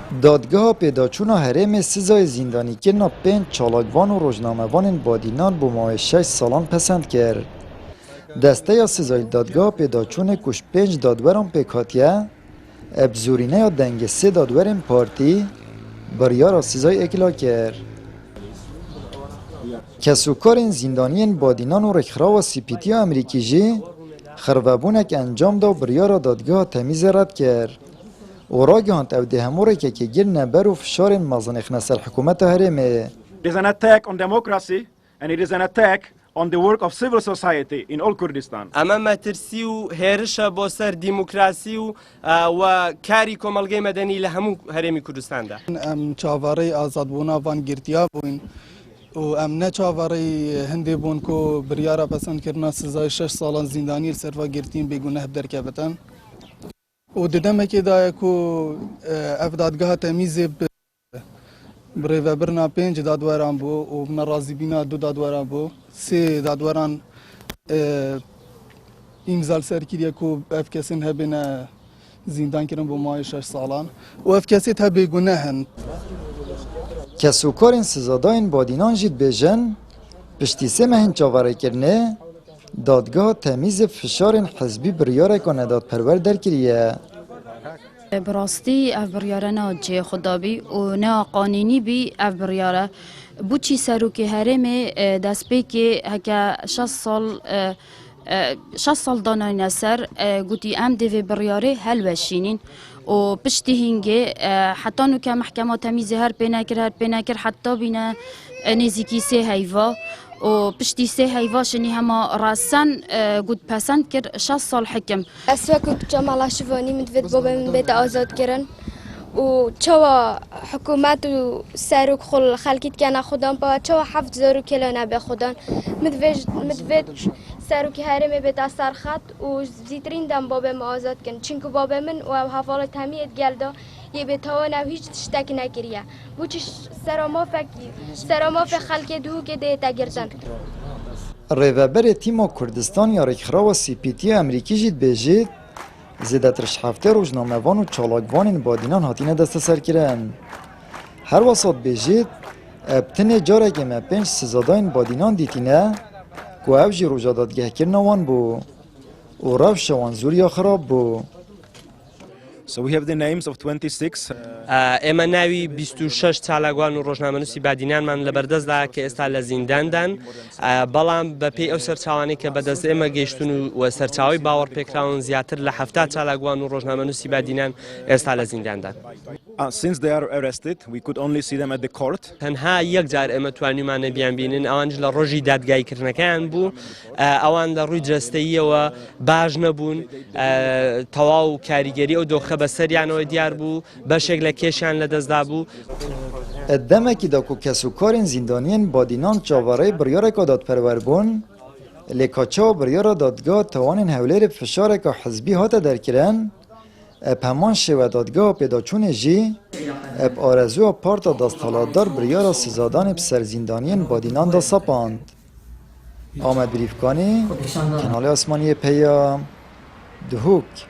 دادگاه پیداچونا حریم سزای زندانی کرنا 5 چالاکوان و روزنامه‌وان بادینان با ماه 6 سالان پسند کرد. دسته یا سزای دادگاه پیداچون کش 5 دادوران پیکاتیه ابزورینه یا دنگ 3 دادورین پارتی بریا را سزای اکلا کرد. کسوکارین زندانیین بادینان و رکخرا و سیپیتی امریکی جی خربابونک انجام دا بریا را دادگاه تمیز رد کرد. و را گهاند او ده هموره که گیر نبر و فشار مزنخ نسل حکومت هرمه. It is an attack on democracy and it is an attack on the work of civil society in all Kurdistan. اما مترسی و هێرشە بۆ سەر دیموکراسی و کاری کۆمەڵگەی مەدەنی لە هەموو هەرێمی کوردستاندا. ئەم چاوەڕێی ئازادبووناوان گرتیا بووین و ئەم نەچاوەڕێی هەندێ بوون کۆ بریارە پەسەندکردنا سزای 6 ساڵان زیندانی سەروا گرتین بێگونە هەبدەرکەبەتەن و ددەمێکێدایە کۆ ئەف دادگەها تەمیزێ برێڤەبرنا 5 دادوەران بوو و نەڕازیبینا 2 دادوەران بوو 3 دادوەران ئیمزال سەرکردیە کۆ ئەف کەسین هەبێنە زیندانکردن بۆ مای 6 ساڵان و ئەف کەسێت هەبێگونە هەن. کسوکارین سزاداین بادینان جید بیجن پشتی سه مهین چاوره کرنه دادگاه تمیز فشار حزبی بریاره که نداد پرور در کریه. براستی اف بریاره نه جه خدابی و نه قانونی بی اف بریاره بوچی سروکی هرمه دست بی که هکا 6 سال دانای نسر گوتی ام دوی بریاره هل بشینین و پشتی هنگه حتی نو که محکمه تمیز هر پینکر حتی بینه نزیکی 3 هیوا و پشتی 3 هیوا شنی همه راسن گود پسند کرد 6 سال حکم. اسفکو جمال اشوانی مدفد بابا من بیت آزاد کردن و چوا حکومت و سروک خل خلکیت کنه خودم با چوا 7000 کیلو نبه خودم مدفد سروک هرم بیت سر خط و زیترین دم بابا ما آزاد کن چون که بابا من و حوالت همیت گلدا یه به توان و هیچ تشتکی نکریه بوچش سراماف خلک دو که ده تگرتن. ریوبر تیما کردستان یا رکخرا و سیپیتی امریکی جید بیجید زیده ترش هفته روزنامه‌وان و چالاکوان بادینان هاتینه دست سر کرن. هر وسط بیجید ابتن جاره که ما 5 سزاداین بادینان دیتینه که او جی روژا دادگه کرنوان بو و روش وان زوریا خراب بو. So we have the names of 26. ئێمە ناوی 26 چالاکوان و ڕۆژنامەنووسی بادینانمان لەبەردەستدا کە ئێستا لە زینداندان بەڵام بەپێی ئەو سەرچاوانەی کە بەدەست ئێمە گەیشتون و سەرچاوی باوەڕ پێکراون زیاتر لە 70 چالاکوان و ڕۆژنامەنووسی بادینان ئێستا لە زینداندان. Since they are arrested, we could only see them at the court. تەنها یەک جار ئێمە توانیمانە بیان بینن ئەوانش لە ڕۆژی دادگایکردنەکەیان بوو ئەوان لە ڕووی جەستەییەوە باش نەبوون تەواو کاریگەری ئەو دۆخە بەسەریانەوە دیار بوو بەشێک لە کێشیان لەدەستدا بوو. دمکی دا که کسوکارین زندانیین بادینان چاوره بریاره که داد پرور بون لیکاچا بریاره دادگاه توانین حولیر فشاره که حزبی هاته در کرن اب همان شوه دادگاه پیداچون جی اب آرزو و پارتا دستالاتدار بریاره سزادان بسر زندانیین بادینان دا سپاند. آمد بریفکانی کنال آسمانی پیا دهوک.